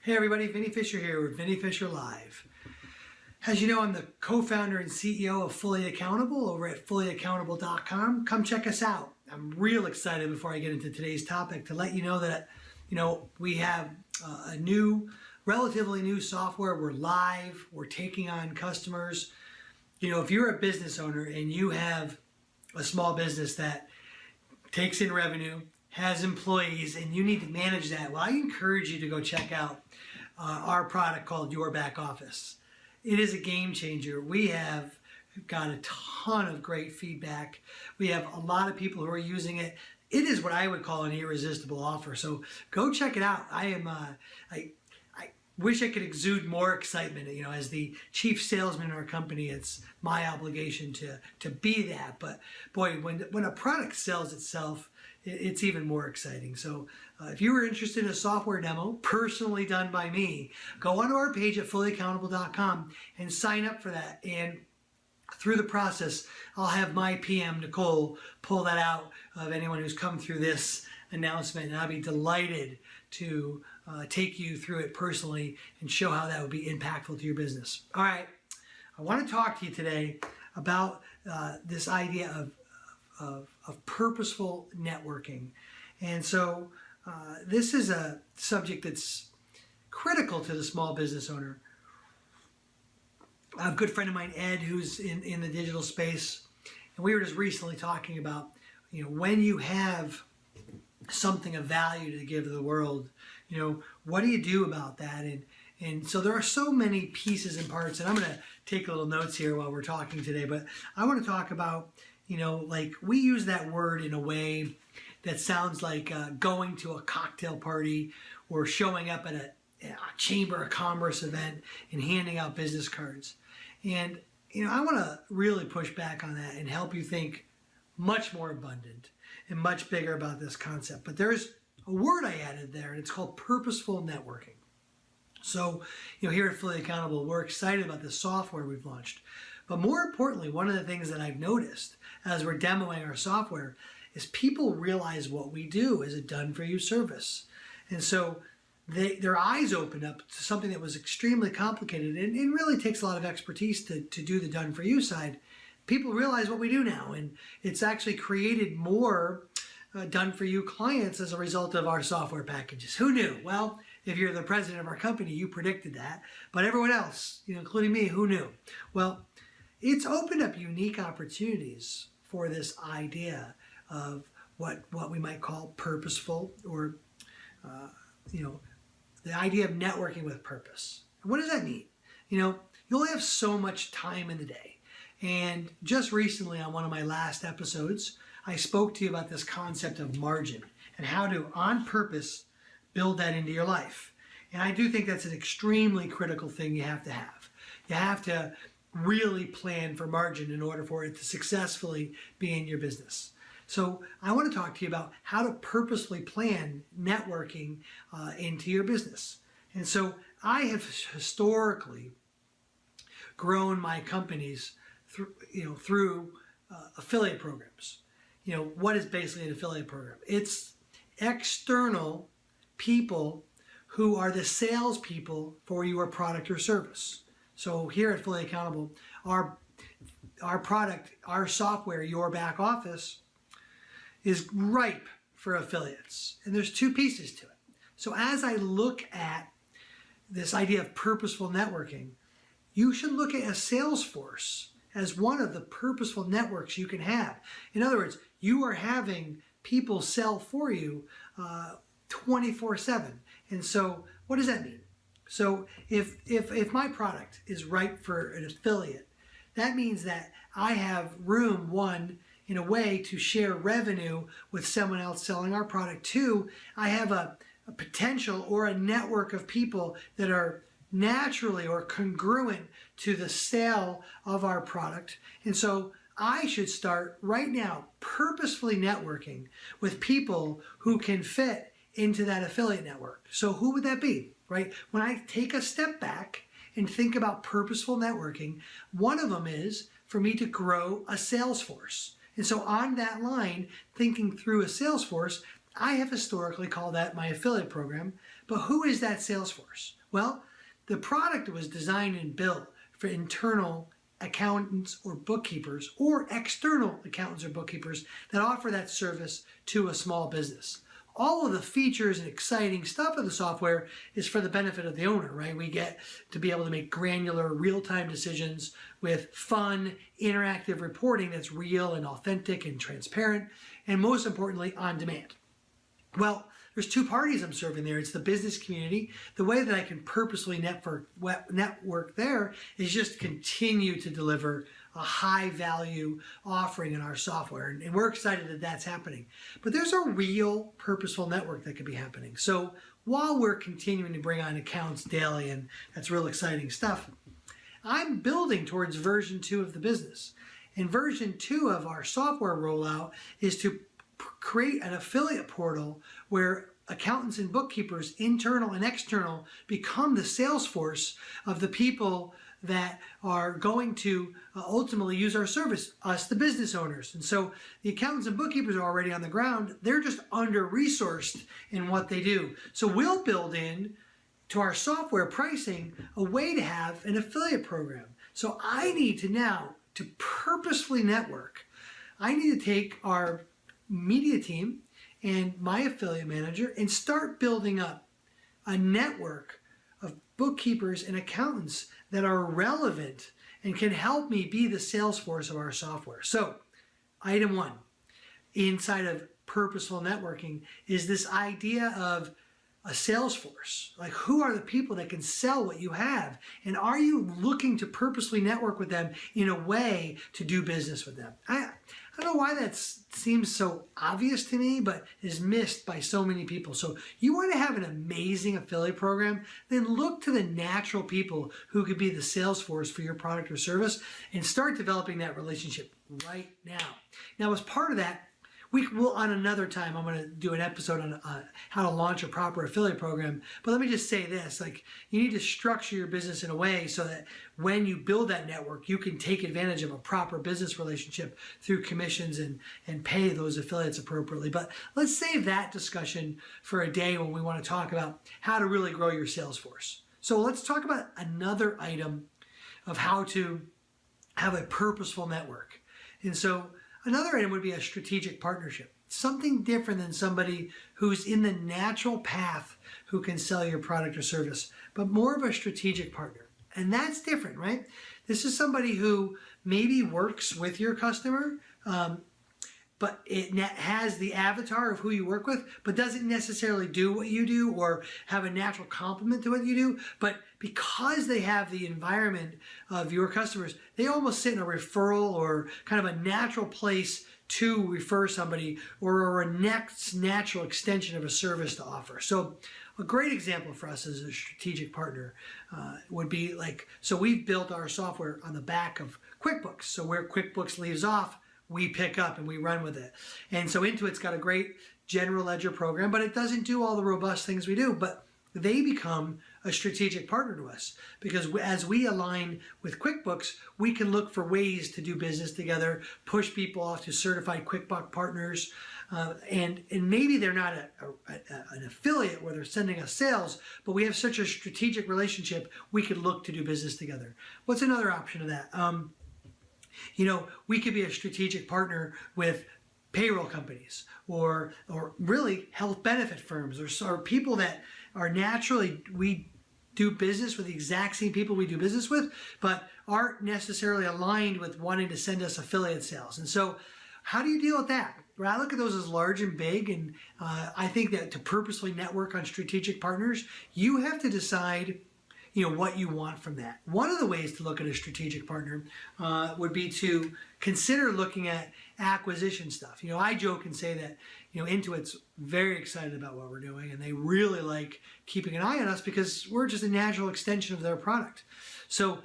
Hey everybody, Vinny Fisher here with Vinny Fisher Live. As you know, I'm the co-founder and CEO of Fully Accountable over at fullyaccountable.com. Come check us out. I'm real excited before I get into today's topic to let you know that, we have a relatively new software. We're live. We're taking on customers. If you're a business owner and you have a small business that takes in revenue, has employees, and you need to manage that, well, I encourage you to go check out our product called Your Back Office. It is a game changer. We have got a ton of great feedback. We have a lot of people who are using it. It is what I would call an irresistible offer. So go check it out. I wish I could exude more excitement. As the chief salesman in our company, it's my obligation to be that. But boy, when a product sells itself, it's even more exciting. So if you were interested in a software demo personally done by me, go onto our page at fullyaccountable.com and sign up for that. And through the process, I'll have my PM, Nicole, pull that out of anyone who's come through this announcement. And I'll be delighted to take you through it personally and show how that would be impactful to your business. All right, I want to talk to you today about this idea of purposeful networking. And so this is a subject that's critical to the small business owner. A good friend of mine, Ed, who's in the digital space, and we were just recently talking about, when you have something of value to give to the world, what do you do about that? And so there are so many pieces and parts, and I'm going to take little notes here while we're talking today, but I want to talk about, like we use that word in a way that sounds like going to a cocktail party or showing up at a chamber of commerce event and handing out business cards. And, I want to really push back on that and help you think much more abundant and much bigger about this concept. But there's a word I added there, and it's called purposeful networking. So, here at Fully Accountable, we're excited about the software we've launched. But more importantly, one of the things that I've noticed as we're demoing our software is people realize what we do as a done-for-you service. And so their eyes open up to something that was extremely complicated and really takes a lot of expertise to do the done-for-you side. People realize what we do now, and it's actually created more done-for-you clients as a result of our software packages. Who knew? Well, if you're the president of our company, you predicted that. But everyone else, including me, who knew? Well, it's opened up unique opportunities for this idea of what we might call purposeful, or the idea of networking with purpose. And what does that mean? You only have so much time in the day. And just recently on one of my last episodes, I spoke to you about this concept of margin and how to, on purpose, build that into your life. And I do think that's an extremely critical thing you have to have. You have to really plan for margin in order for it to successfully be in your business. So I want to talk to you about how to purposely plan networking into your business. And so I have historically grown my companies through affiliate programs. What is basically an affiliate program? It's external people who are the salespeople for your product or service. So here at Fully Accountable, our product, our software, Your Back Office, is ripe for affiliates. And there's two pieces to it. So as I look at this idea of purposeful networking, you should look at a sales force as one of the purposeful networks you can have. In other words, you are having people sell for you 24/7. And so what does that mean? So if my product is ripe for an affiliate, that means that I have room, one, in a way to share revenue with someone else selling our product. Two, I have a potential or a network of people that are naturally or congruent to the sale of our product. And so I should start right now purposefully networking with people who can fit into that affiliate network. So who would that be, right? When I take a step back and think about purposeful networking, one of them is for me to grow a sales force. And so on that line, thinking through a sales force, I have historically called that my affiliate program, But who is that sales force? Well, the product was designed and built for internal accountants or bookkeepers or external accountants or bookkeepers that offer that service to a small business. All of the features and exciting stuff of the software is for the benefit of the owner, right? We get to be able to make granular, real-time decisions with fun, interactive reporting that's real and authentic and transparent, and most importantly, on demand. Well, there's two parties I'm serving there. It's the business community. The way that I can purposely network there is just continue to deliver a high value offering in our software. And we're excited that that's happening. But there's a real purposeful network that could be happening. So while we're continuing to bring on accounts daily, and that's real exciting stuff, I'm building towards version 2 of the business. And version 2 of our software rollout is to create an affiliate portal where accountants and bookkeepers, internal and external, become the sales force of the people that are going to ultimately use our service, us, the business owners. And so the accountants and bookkeepers are already on the ground. They're just under-resourced in what they do. So we'll build in to our software pricing a way to have an affiliate program. So I need to now, to purposefully network, I need to take our media team and my affiliate manager and start building up a network of bookkeepers and accountants that are relevant and can help me be the sales force of our software. So, item 1, inside of purposeful networking, is this idea of a sales force. Like, who are the people that can sell what you have? And are you looking to purposely network with them in a way to do business with them? I don't know why that seems so obvious to me, but is missed by so many people. So you want to have an amazing affiliate program, then look to the natural people who could be the sales force for your product or service and start developing that relationship right now. Now, as part of that, we will, on another time, I'm going to do an episode on how to launch a proper affiliate program. But let me just say this, like, you need to structure your business in a way so that when you build that network, you can take advantage of a proper business relationship through commissions and pay those affiliates appropriately. But let's save that discussion for a day when we want to talk about how to really grow your sales force. So let's talk about another item of how to have a purposeful network. And so another item would be a strategic partnership. Something different than somebody who's in the natural path who can sell your product or service, but more of a strategic partner. And that's different, right? This is somebody who maybe works with your customer, but it has the avatar of who you work with, but doesn't necessarily do what you do or have a natural complement to what you do. But because they have the environment of your customers, they almost sit in a referral or kind of a natural place to refer somebody or a next natural extension of a service to offer. So a great example for us as a strategic partner would be like, so we've built our software on the back of QuickBooks. So where QuickBooks leaves off, we pick up and we run with it. And so Intuit's got a great general ledger program, but it doesn't do all the robust things we do. But they become a strategic partner to us because as we align with QuickBooks, we can look for ways to do business together, push people off to certified QuickBooks partners, and maybe they're not an affiliate where they're sending us sales, but we have such a strategic relationship, we could look to do business together. What's another option of that? We could be a strategic partner with payroll companies or really health benefit firms or people that are naturally, we do business with the exact same people we do business with, but aren't necessarily aligned with wanting to send us affiliate sales. And so how do you deal with that? Well, I look at those as large and big, and I think that to purposely network on strategic partners, you have to decide what you want from that. One of the ways to look at a strategic partner would be to consider looking at acquisition stuff. I joke and say that, Intuit's very excited about what we're doing and they really like keeping an eye on us because we're just a natural extension of their product. So,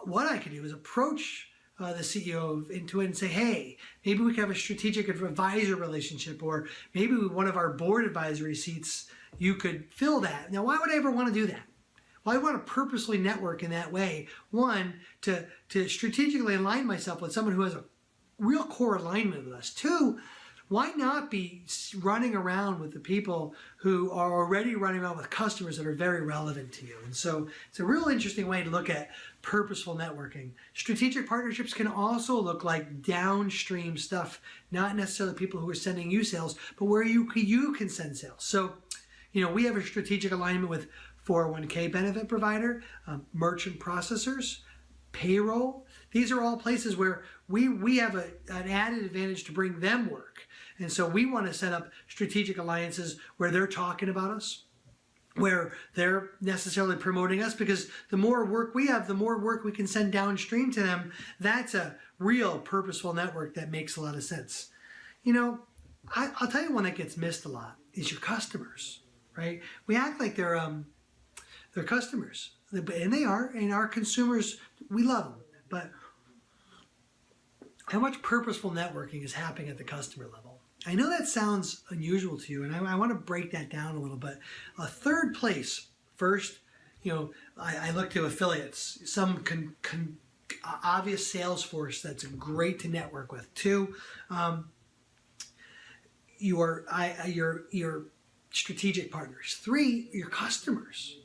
what I could do is approach the CEO of Intuit and say, hey, maybe we could have a strategic advisor relationship, or maybe one of our board advisory seats, you could fill that. Now, why would I ever want to do that? Well, I want to purposely network in that way. One, to strategically align myself with someone who has a real core alignment with us. Two, why not be running around with the people who are already running around with customers that are very relevant to you? And so it's a real interesting way to look at purposeful networking. Strategic partnerships can also look like downstream stuff, not necessarily people who are sending you sales, but where you can send sales. So, we have a strategic alignment with 401k benefit provider, merchant processors, payroll. These are all places where we have an added advantage to bring them work. And so we want to set up strategic alliances where they're talking about us, where they're necessarily promoting us, because the more work we have, the more work we can send downstream to them. That's a real purposeful network that makes a lot of sense. I'll tell you one that gets missed a lot is your customers, right? We act like they're customers, and they are, and our consumers, we love them. But how much purposeful networking is happening at the customer level? I know that sounds unusual to you, and I want to break that down a little bit. A third place, first, I look to affiliates, some obvious sales force that's great to network with. Two, your strategic partners. Three, your customers.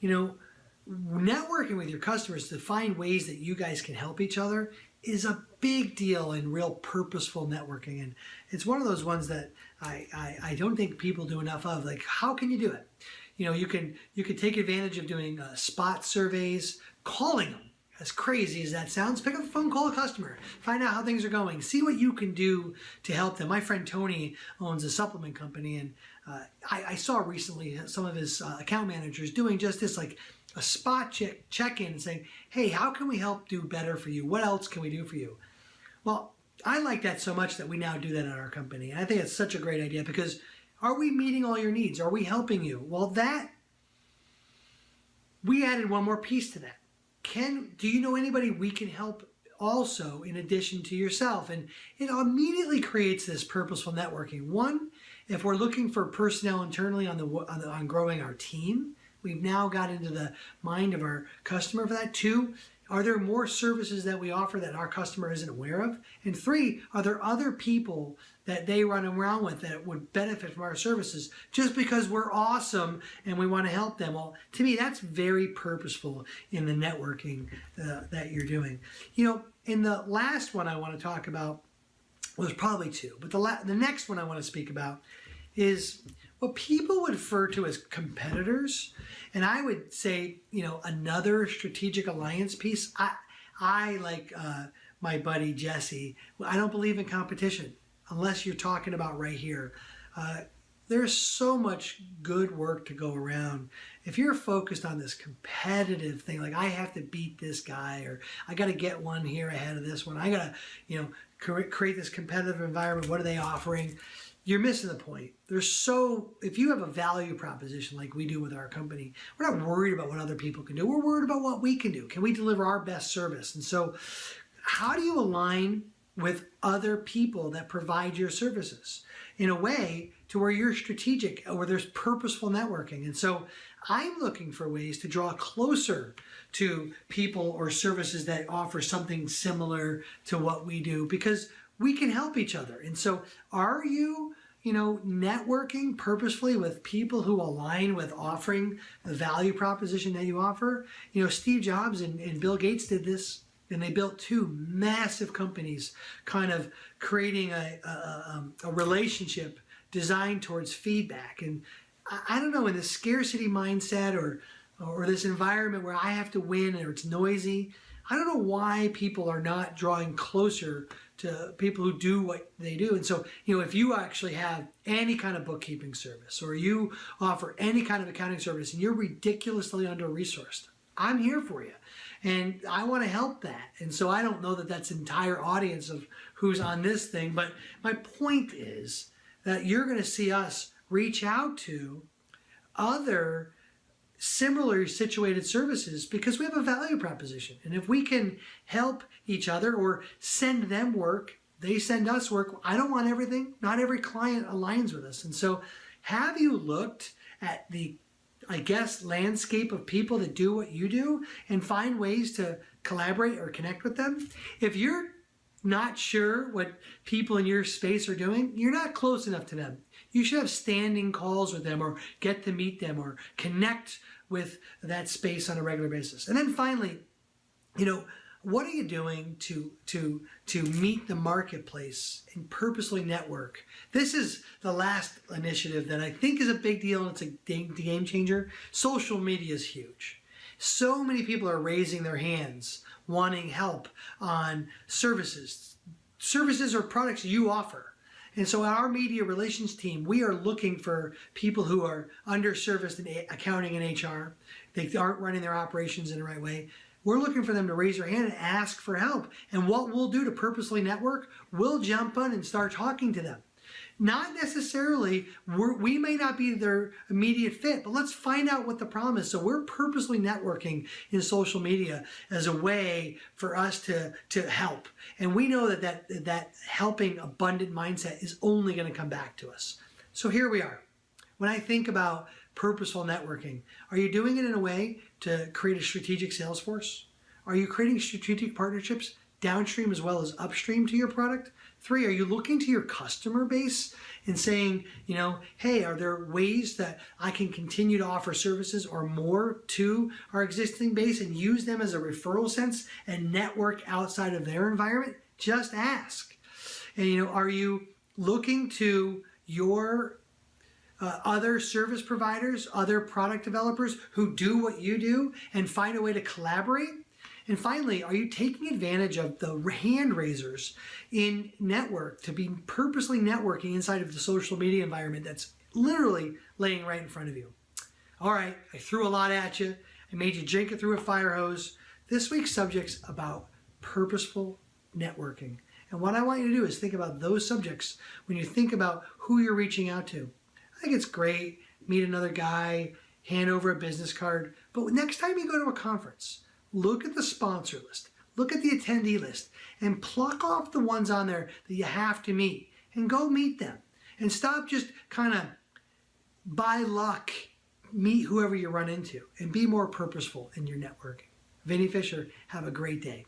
Networking with your customers to find ways that you guys can help each other is a big deal in real purposeful networking. And it's one of those ones that I don't think people do enough of. Like, how can you do it? You can take advantage of doing spot surveys, calling them. As crazy as that sounds, pick up the phone, call a customer, find out how things are going, see what you can do to help them. My friend Tony owns a supplement company, and I saw recently some of his account managers doing just this, like a spot check-in and saying, hey, how can we help do better for you? What else can we do for you? Well, I like that so much that we now do that at our company. And I think it's such a great idea, because are we meeting all your needs? Are we helping you? Well, we added one more piece to that. Do you know anybody we can help also in addition to yourself? And it immediately creates this purposeful networking. One, if we're looking for personnel internally on growing our team, we've now got into the mind of our customer for that. Two, are there more services that we offer that our customer isn't aware of? And three, are there other people that they run around with that would benefit from our services just because we're awesome and we want to help them? Well, to me, that's very purposeful in the networking that you're doing. In the last one I want to talk about, well, there's probably two, but the next one I want to speak about is what people would refer to as competitors. And I would say, another strategic alliance piece. I like my buddy Jesse. I don't believe in competition unless you're talking about right here. There's so much good work to go around. If you're focused on this competitive thing, like I have to beat this guy, or I got to get one here ahead of this one, I got to, create this competitive environment. What are they offering? You're missing the point. If you have a value proposition like we do with our company, we're not worried about what other people can do. We're worried about what we can do. Can we deliver our best service? And so how do you align with other people that provide your services in a way to where you're strategic, where there's purposeful networking? And so I'm looking for ways to draw closer to people or services that offer something similar to what we do, because we can help each other. And so are you, networking purposefully with people who align with offering the value proposition that you offer? Steve Jobs and Bill Gates did this, and they built two massive companies, kind of creating a relationship designed towards feedback. And I don't know, in the scarcity mindset or this environment where I have to win or it's noisy, I don't know why people are not drawing closer to people who do what they do. And so, if you actually have any kind of bookkeeping service, or you offer any kind of accounting service, and you're ridiculously under-resourced, I'm here for you. And I want to help that. And so I don't know that that's an entire audience of who's on this thing, but my point is that you're going to see us reach out to other similarly situated services because we have a value proposition. And if we can help each other or send them work, they send us work. I don't want everything. Not every client aligns with us. And so have you looked at the, landscape of people that do what you do and find ways to collaborate or connect with them? If you're not sure what people in your space are doing, you're not close enough to them. You should have standing calls with them, or get to meet them, or connect with that space on a regular basis. And then finally, what are you doing to meet the marketplace and purposely network? This is the last initiative that I think is a big deal, and it's a game changer. Social media is huge. So many people are raising their hands, wanting help on services or products you offer. And so our media relations team, we are looking for people who are underserviced in accounting and HR. They aren't running their operations in the right way. We're looking for them to raise their hand and ask for help. And what we'll do to purposely network, we'll jump on and start talking to them. Not necessarily, we may not be their immediate fit, but let's find out what the problem is. So we're purposely networking in social media as a way for us to help. And we know that helping abundant mindset is only going to come back to us. So here we are. When I think about purposeful networking, are you doing it in a way to create a strategic sales force? Are you creating strategic partnerships downstream as well as upstream to your product? 3, are you looking to your customer base and saying, hey, are there ways that I can continue to offer services or more to our existing base and use them as a referral sense and network outside of their environment? Just ask. And are you looking to your other service providers, other product developers who do what you do and find a way to collaborate? And finally, are you taking advantage of the hand raisers in network to be purposely networking inside of the social media environment that's literally laying right in front of you? All right, I threw a lot at you. I made you drink it through a fire hose. This week's subject's about purposeful networking. And what I want you to do is think about those subjects when you think about who you're reaching out to. I think it's great, meet another guy, hand over a business card, but next time you go to a conference, look at the sponsor list, look at the attendee list, and pluck off the ones on there that you have to meet, and go meet them. And stop just kind of by luck, meet whoever you run into, and be more purposeful in your networking. Vinny Fisher, have a great day.